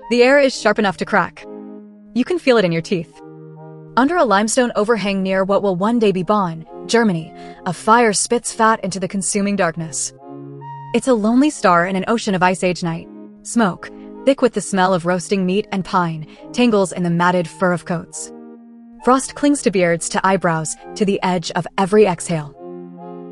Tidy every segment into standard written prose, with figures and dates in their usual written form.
The air is sharp enough to crack. You can feel it in your teeth. Under a limestone overhang near what will one day be Bonn, Germany, a fire spits fat into the consuming darkness. It's a lonely star in an ocean of Ice Age night. Smoke, thick with the smell of roasting meat and pine, tangles in the matted fur of coats. Frost clings to beards, to eyebrows, to the edge of every exhale.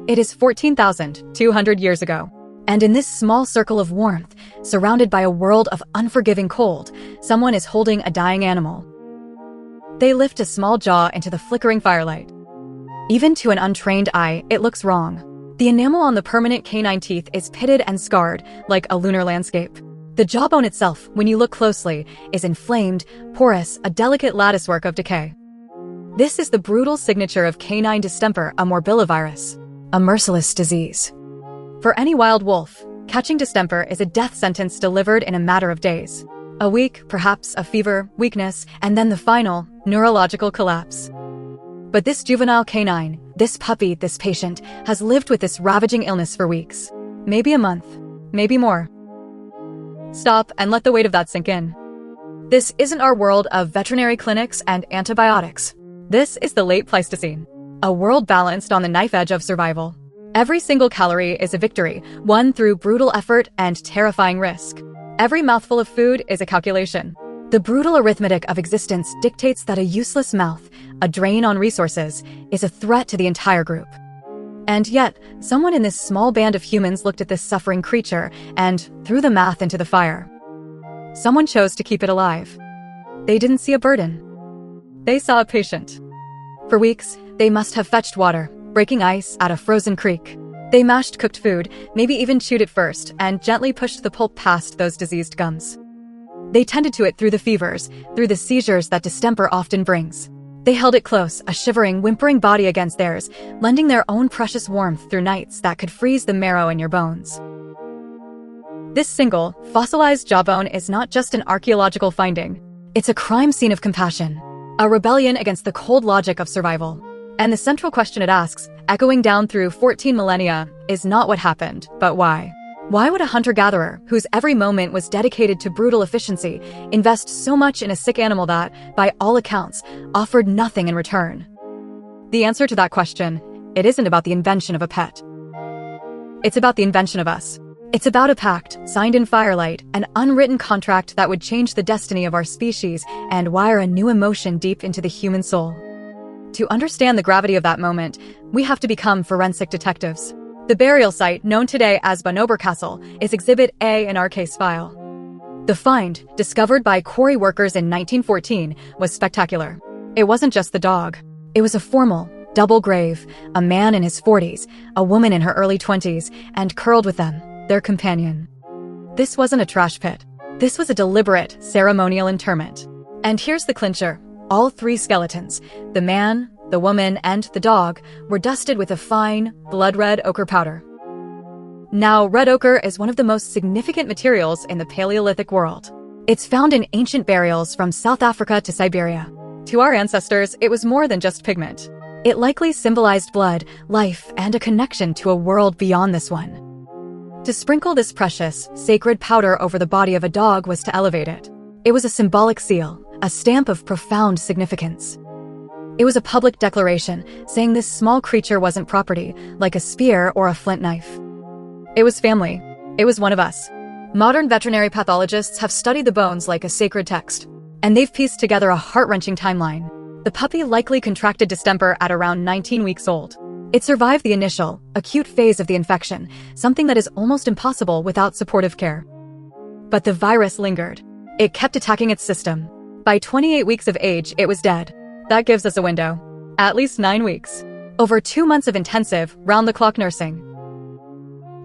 It is 14,200 years ago, and in this small circle of warmth, surrounded by a world of unforgiving cold, someone is holding a dying animal. They lift a small jaw into the flickering firelight. Even to an untrained eye, it looks wrong. The enamel on the permanent canine teeth is pitted and scarred, like a lunar landscape. The jawbone itself, when you look closely, is inflamed, porous, a delicate latticework of decay. This is the brutal signature of canine distemper, a morbillivirus, a merciless disease. For any wild wolf, catching distemper is a death sentence delivered in a matter of days. A week, perhaps a fever, weakness, and then the final, neurological collapse. But this juvenile canine, this puppy, this patient, has lived with this ravaging illness for weeks. Maybe a month. Maybe more. Stop and let the weight of that sink in. This isn't our world of veterinary clinics and antibiotics. This is the late Pleistocene. A world balanced on the knife edge of survival. Every single calorie is a victory, won through brutal effort and terrifying risk. Every mouthful of food is a calculation. The brutal arithmetic of existence dictates that a useless mouth, a drain on resources, is a threat to the entire group. And yet, someone in this small band of humans looked at this suffering creature and threw the math into the fire. Someone chose to keep it alive. They didn't see a burden. They saw a patient. For weeks, they must have fetched water, breaking ice at a frozen creek. They mashed cooked food, maybe even chewed it first, and gently pushed the pulp past those diseased gums. They tended to it through the fevers, through the seizures that distemper often brings. They held it close, a shivering, whimpering body against theirs, lending their own precious warmth through nights that could freeze the marrow in your bones. This single, fossilized jawbone is not just an archaeological finding. It's a crime scene of compassion, a rebellion against the cold logic of survival. And the central question it asks, echoing down through 14 millennia, is not what happened, but why. Why would a hunter-gatherer, whose every moment was dedicated to brutal efficiency, invest so much in a sick animal that, by all accounts, offered nothing in return? The answer to that question, it isn't about the invention of a pet. It's about the invention of us. It's about a pact, signed in firelight, an unwritten contract that would change the destiny of our species and wire a new emotion deep into the human soul. To understand the gravity of that moment, we have to become forensic detectives. The burial site, known today as Bonn-Oberkassel, is Exhibit A in our case file. The find, discovered by quarry workers in 1914, was spectacular. It wasn't just the dog. It was a formal, double grave, a man in his 40s, a woman in her early 20s, and curled with them, their companion. This wasn't a trash pit. This was a deliberate, ceremonial interment. And here's the clincher. All three skeletons, the man, the woman, and the dog, were dusted with a fine, blood-red ochre powder. Now, red ochre is one of the most significant materials in the Paleolithic world. It's found in ancient burials from South Africa to Siberia. To our ancestors, it was more than just pigment. It likely symbolized blood, life, and a connection to a world beyond this one. To sprinkle this precious, sacred powder over the body of a dog was to elevate it. It was a symbolic seal, a stamp of profound significance. It was a public declaration, saying this small creature wasn't property, like a spear or a flint knife. It was family. It was one of us. Modern veterinary pathologists have studied the bones like a sacred text, and they've pieced together a heart-wrenching timeline. The puppy likely contracted distemper at around 19 weeks old. It survived the initial, acute phase of the infection, something that is almost impossible without supportive care. But the virus lingered. It kept attacking its system. By 28 weeks of age, it was dead. That gives us a window. At least 9 weeks. Over 2 months of intensive, round-the-clock nursing.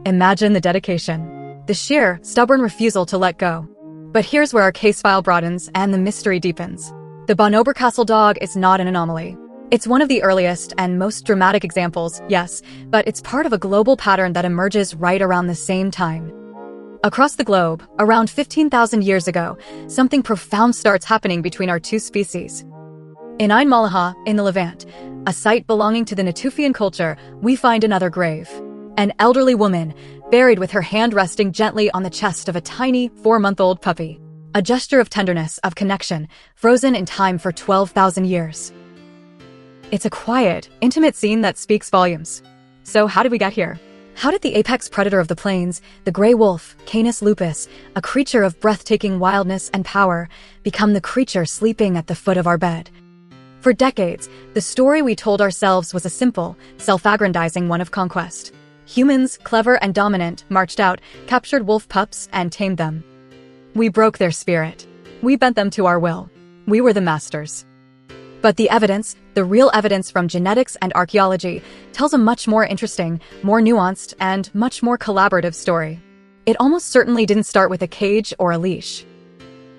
Imagine the dedication. The sheer, stubborn refusal to let go. But here's where our case file broadens and the mystery deepens. The Bonn-Oberkassel dog is not an anomaly. It's one of the earliest and most dramatic examples, yes, but it's part of a global pattern that emerges right around the same time. Across the globe, around 15,000 years ago, something profound starts happening between our two species. In Ain Malaha, in the Levant, a site belonging to the Natufian culture, we find another grave. An elderly woman, buried with her hand resting gently on the chest of a tiny, 4-month-old puppy. A gesture of tenderness, of connection, frozen in time for 12,000 years. It's a quiet, intimate scene that speaks volumes. So how did we get here? How did the apex predator of the plains, the gray wolf, Canis lupus, a creature of breathtaking wildness and power, become the creature sleeping at the foot of our bed? For decades, the story we told ourselves was a simple, self-aggrandizing one of conquest. Humans, clever and dominant, marched out, captured wolf pups, and tamed them. We broke their spirit. We bent them to our will. We were the masters. But the evidence, the real evidence from genetics and archaeology, tells a much more interesting, more nuanced, and much more collaborative story. It almost certainly didn't start with a cage or a leash.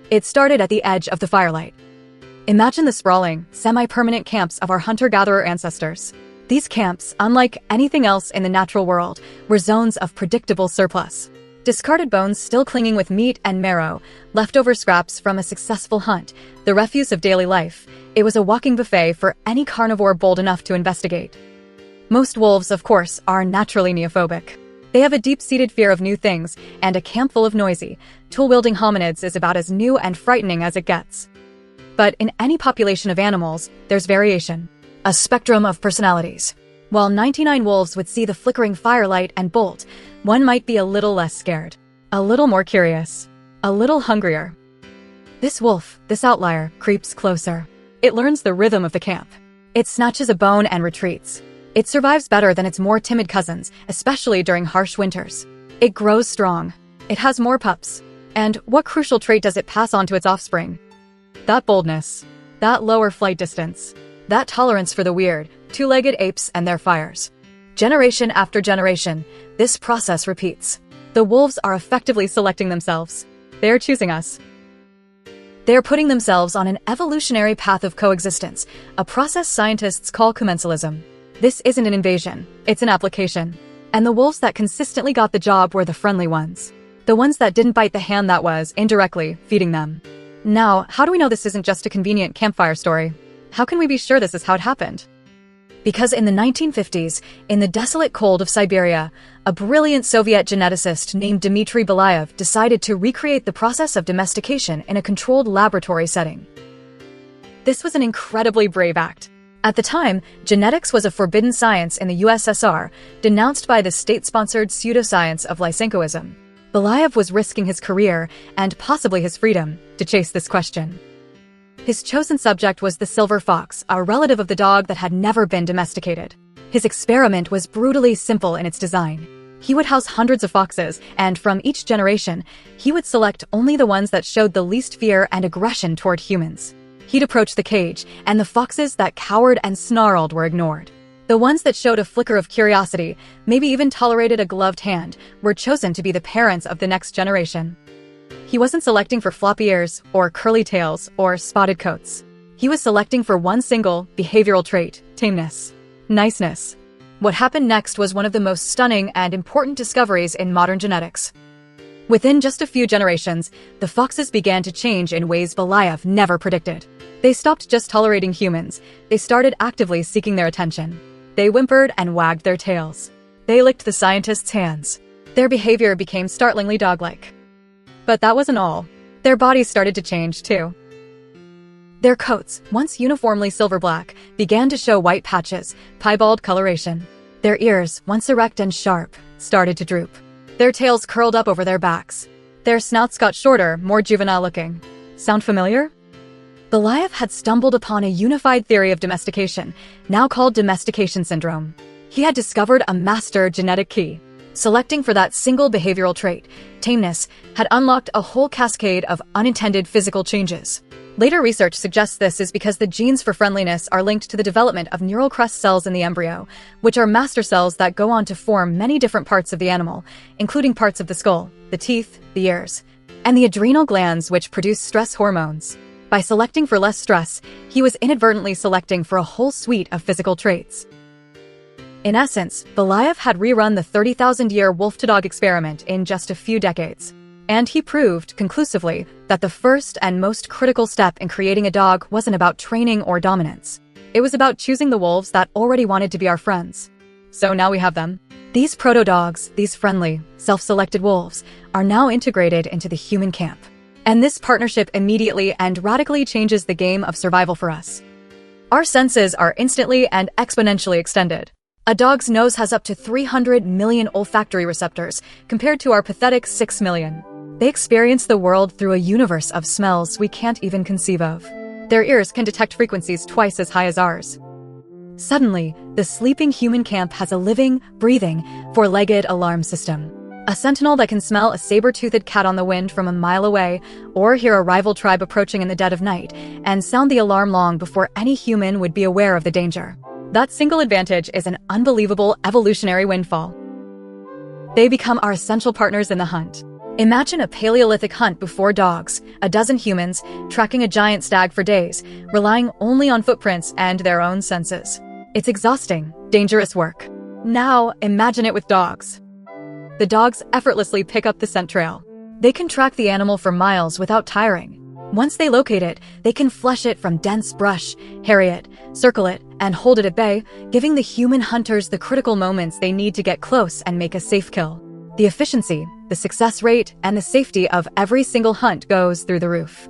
It started at the edge of the firelight. Imagine the sprawling, semi-permanent camps of our hunter-gatherer ancestors. These camps, unlike anything else in the natural world, were zones of predictable surplus. Discarded bones still clinging with meat and marrow, leftover scraps from a successful hunt, the refuse of daily life. It was a walking buffet for any carnivore bold enough to investigate. Most wolves, of course, are naturally neophobic. They have a deep-seated fear of new things, and a camp full of noisy, tool-wielding hominids is about as new and frightening as it gets. But in any population of animals, there's variation. A spectrum of personalities. While 99 wolves would see the flickering firelight and bolt, one might be a little less scared, a little more curious, a little hungrier. This wolf, this outlier, creeps closer. It learns the rhythm of the camp. It snatches a bone and retreats. It survives better than its more timid cousins, especially during harsh winters. It grows strong. It has more pups. And what crucial trait does it pass on to its offspring? That boldness, that lower flight distance, that tolerance for the weird, two-legged apes and their fires. Generation after generation, this process repeats. The wolves are effectively selecting themselves. They are choosing us. They are putting themselves on an evolutionary path of coexistence, a process scientists call commensalism. This isn't an invasion, it's an application. And the wolves that consistently got the job were the friendly ones. The ones that didn't bite the hand that was, indirectly, feeding them. Now, how do we know this isn't just a convenient campfire story? How can we be sure this is how it happened? Because in the 1950s, in the desolate cold of Siberia, a brilliant Soviet geneticist named Dmitry Belyaev decided to recreate the process of domestication in a controlled laboratory setting. This was an incredibly brave act. At the time, genetics was a forbidden science in the USSR, denounced by the state-sponsored pseudoscience of Lysenkoism. Belyaev was risking his career, and possibly his freedom, to chase this question. His chosen subject was the silver fox, a relative of the dog that had never been domesticated. His experiment was brutally simple in its design. He would house hundreds of foxes, and from each generation, he would select only the ones that showed the least fear and aggression toward humans. He'd approach the cage, and the foxes that cowered and snarled were ignored. The ones that showed a flicker of curiosity, maybe even tolerated a gloved hand, were chosen to be the parents of the next generation. He wasn't selecting for floppy ears, or curly tails, or spotted coats. He was selecting for one single, behavioral trait: tameness. Niceness. What happened next was one of the most stunning and important discoveries in modern genetics. Within just a few generations, the foxes began to change in ways Belyaev never predicted. They stopped just tolerating humans. They started actively seeking their attention. They whimpered and wagged their tails. They licked the scientists' hands. Their behavior became startlingly dog-like. But that wasn't all. Their bodies started to change, too. Their coats, once uniformly silver-black, began to show white patches, piebald coloration. Their ears, once erect and sharp, started to droop. Their tails curled up over their backs. Their snouts got shorter, more juvenile-looking. Sound familiar? Belyaev had stumbled upon a unified theory of domestication, now called domestication syndrome. He had discovered a master genetic key. Selecting for that single behavioral trait, tameness, had unlocked a whole cascade of unintended physical changes. Later research suggests this is because the genes for friendliness are linked to the development of neural crest cells in the embryo, which are master cells that go on to form many different parts of the animal, including parts of the skull, the teeth, the ears, and the adrenal glands which produce stress hormones. By selecting for less stress, he was inadvertently selecting for a whole suite of physical traits. In essence, Belyaev had rerun the 30,000-year wolf-to-dog experiment in just a few decades. And he proved, conclusively, that the first and most critical step in creating a dog wasn't about training or dominance. It was about choosing the wolves that already wanted to be our friends. So now we have them. These proto-dogs, these friendly, self-selected wolves, are now integrated into the human camp. And this partnership immediately and radically changes the game of survival for us. Our senses are instantly and exponentially extended. A dog's nose has up to 300 million olfactory receptors, compared to our pathetic 6 million. They experience the world through a universe of smells we can't even conceive of. Their ears can detect frequencies twice as high as ours. Suddenly, the sleeping human camp has a living, breathing, four-legged alarm system. A sentinel that can smell a saber-toothed cat on the wind from a mile away, or hear a rival tribe approaching in the dead of night, and sound the alarm long before any human would be aware of the danger. That single advantage is an unbelievable evolutionary windfall. They become our essential partners in the hunt. Imagine a Paleolithic hunt before dogs, a dozen humans, tracking a giant stag for days, relying only on footprints and their own senses. It's exhausting, dangerous work. Now, imagine it with dogs. The dogs effortlessly pick up the scent trail. They can track the animal for miles without tiring. Once they locate it, they can flush it from dense brush, harry it, circle it, and hold it at bay, giving the human hunters the critical moments they need to get close and make a safe kill. The efficiency, the success rate, and the safety of every single hunt goes through the roof.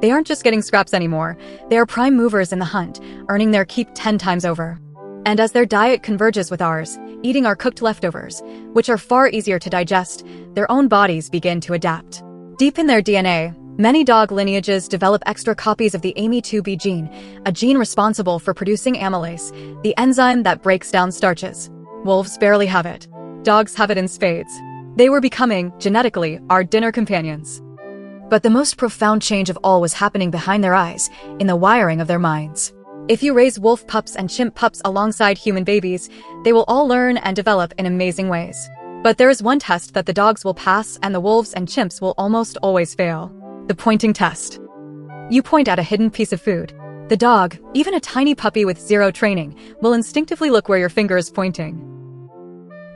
They aren't just getting scraps anymore, they are prime movers in the hunt, earning their keep 10 times over. And as their diet converges with ours, eating our cooked leftovers, which are far easier to digest, their own bodies begin to adapt. Deep in their DNA, many dog lineages develop extra copies of the AMY2B gene, a gene responsible for producing amylase, the enzyme that breaks down starches. Wolves barely have it. Dogs have it in spades. They were becoming, genetically, our dinner companions. But the most profound change of all was happening behind their eyes, in the wiring of their minds. If you raise wolf pups and chimp pups alongside human babies, they will all learn and develop in amazing ways. But there is one test that the dogs will pass and the wolves and chimps will almost always fail. The pointing test. You point at a hidden piece of food. The dog, even a tiny puppy with zero training, will instinctively look where your finger is pointing.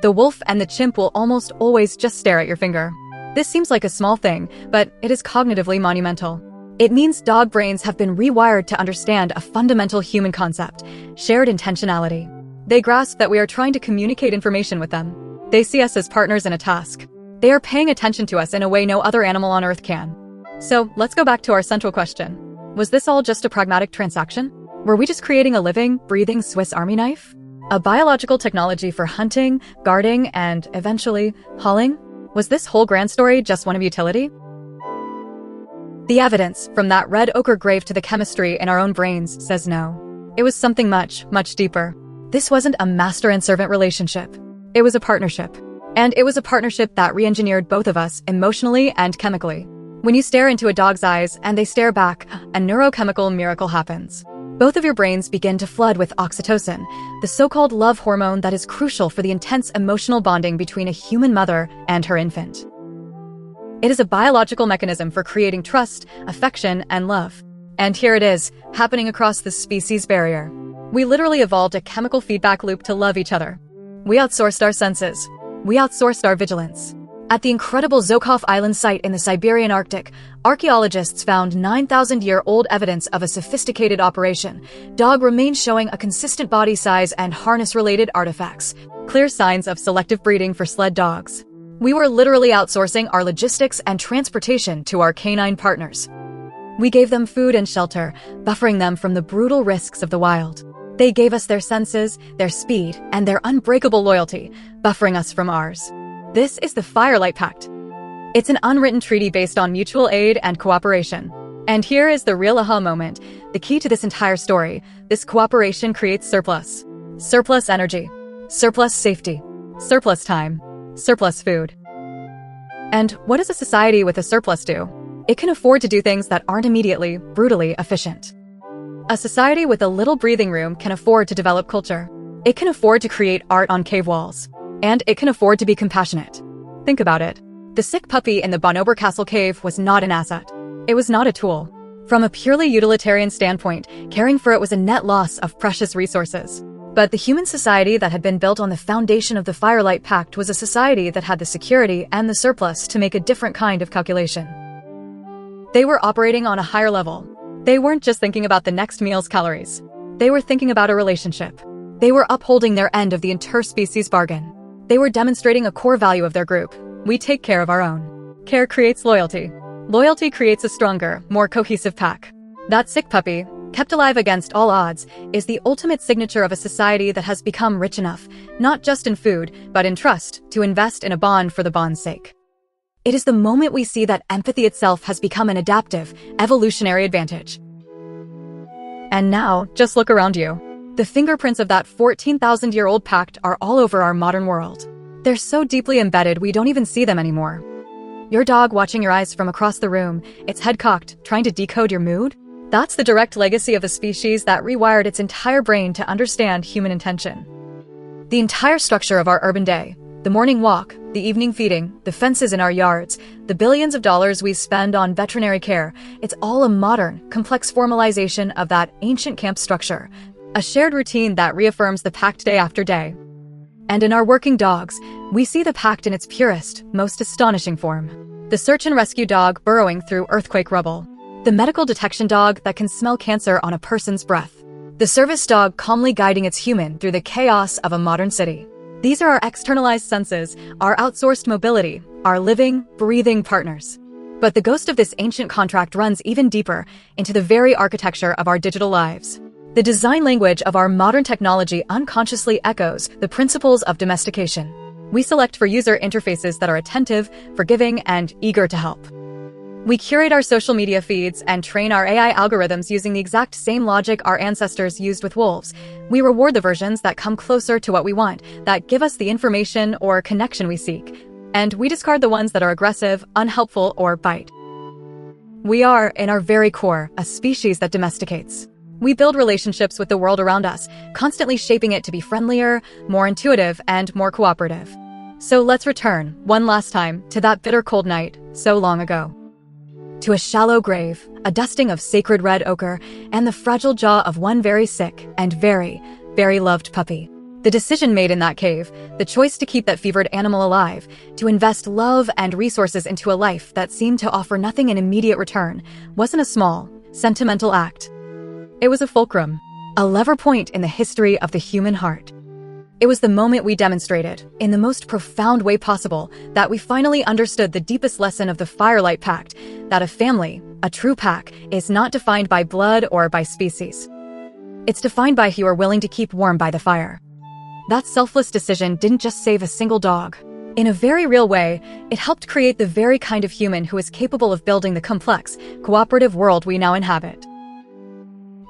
The wolf and the chimp will almost always just stare at your finger. This seems like a small thing, but it is cognitively monumental. It means dog brains have been rewired to understand a fundamental human concept, shared intentionality. They grasp that we are trying to communicate information with them. They see us as partners in a task. They are paying attention to us in a way no other animal on Earth can. So, let's go back to our central question. Was this all just a pragmatic transaction? Were we just creating a living, breathing Swiss Army knife? A biological technology for hunting, guarding, and, eventually, hauling? Was this whole grand story just one of utility? The evidence, from that red ochre grave to the chemistry in our own brains, says no. It was something much, much deeper. This wasn't a master and servant relationship. It was a partnership. And it was a partnership that re-engineered both of us emotionally and chemically. When you stare into a dog's eyes and they stare back, a neurochemical miracle happens. Both of your brains begin to flood with oxytocin, the so-called love hormone that is crucial for the intense emotional bonding between a human mother and her infant. It is a biological mechanism for creating trust, affection, and love. And here it is, happening across the species barrier. We literally evolved a chemical feedback loop to love each other. We outsourced our senses. We outsourced our vigilance. At the incredible Zhukov Island site in the Siberian Arctic, archaeologists found 9,000-year-old evidence of a sophisticated operation. Dog remains showing a consistent body size and harness-related artifacts, clear signs of selective breeding for sled dogs. We were literally outsourcing our logistics and transportation to our canine partners. We gave them food and shelter, buffering them from the brutal risks of the wild. They gave us their senses, their speed, and their unbreakable loyalty, buffering us from ours. This is the Firelight Pact. It's an unwritten treaty based on mutual aid and cooperation. And here is the real aha moment, the key to this entire story. This cooperation creates surplus. Surplus energy. Surplus safety. Surplus time. Surplus food. And what does a society with a surplus do? It can afford to do things that aren't immediately, brutally efficient. A society with a little breathing room can afford to develop culture. It can afford to create art on cave walls. And it can afford to be compassionate. Think about it. The sick puppy in the Bonn-Oberkassel cave was not an asset. It was not a tool. From a purely utilitarian standpoint, caring for it was a net loss of precious resources. But the human society that had been built on the foundation of the Firelight Pact was a society that had the security and the surplus to make a different kind of calculation. They were operating on a higher level. They weren't just thinking about the next meal's calories. They were thinking about a relationship. They were upholding their end of the interspecies bargain. They were demonstrating a core value of their group. We take care of our own. Care creates loyalty. Loyalty creates a stronger, more cohesive pack. That sick puppy, kept alive against all odds, is the ultimate signature of a society that has become rich enough, not just in food, but in trust, to invest in a bond for the bond's sake. It is the moment we see that empathy itself has become an adaptive, evolutionary advantage. And now, just look around you. The fingerprints of that 14,000-year-old pact are all over our modern world. They're so deeply embedded we don't even see them anymore. Your dog watching your eyes from across the room, its head cocked, trying to decode your mood? That's the direct legacy of a species that rewired its entire brain to understand human intention. The entire structure of our urban day, the morning walk, the evening feeding, the fences in our yards, the billions of dollars we spend on veterinary care, it's all a modern, complex formalization of that ancient camp structure, a shared routine that reaffirms the pact day after day. And in our working dogs, we see the pact in its purest, most astonishing form. The search and rescue dog burrowing through earthquake rubble. The medical detection dog that can smell cancer on a person's breath. The service dog calmly guiding its human through the chaos of a modern city. These are our externalized senses, our outsourced mobility, our living, breathing partners. But the ghost of this ancient contract runs even deeper into the very architecture of our digital lives. The design language of our modern technology unconsciously echoes the principles of domestication. We select for user interfaces that are attentive, forgiving, and eager to help. We curate our social media feeds and train our AI algorithms using the exact same logic our ancestors used with wolves. We reward the versions that come closer to what we want, that give us the information or connection we seek. And we discard the ones that are aggressive, unhelpful, or bite. We are, in our very core, a species that domesticates. We build relationships with the world around us, constantly shaping it to be friendlier, more intuitive, and more cooperative. So let's return, one last time, to that bitter cold night, so long ago. To a shallow grave, a dusting of sacred red ochre, and the fragile jaw of one very sick and very, very loved puppy. The decision made in that cave, the choice to keep that fevered animal alive, to invest love and resources into a life that seemed to offer nothing in immediate return, wasn't a small, sentimental act. It was a fulcrum, a lever point in the history of the human heart. It was the moment we demonstrated, in the most profound way possible, that we finally understood the deepest lesson of the Firelight Pact, that a family, a true pack, is not defined by blood or by species. It's defined by who you are willing to keep warm by the fire. That selfless decision didn't just save a single dog. In a very real way, it helped create the very kind of human who is capable of building the complex, cooperative world we now inhabit.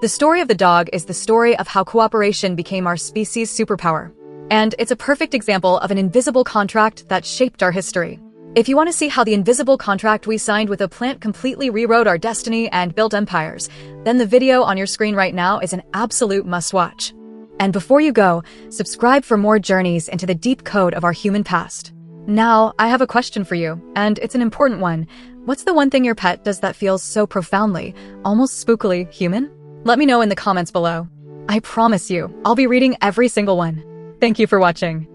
The story of the dog is the story of how cooperation became our species' superpower. And it's a perfect example of an invisible contract that shaped our history. If you want to see how the invisible contract we signed with a plant completely rewrote our destiny and built empires, then the video on your screen right now is an absolute must-watch. And before you go, subscribe for more journeys into the deep code of our human past. Now, I have a question for you, and it's an important one. What's the one thing your pet does that feels so profoundly, almost spookily human? Let me know in the comments below. I promise you, I'll be reading every single one. Thank you for watching.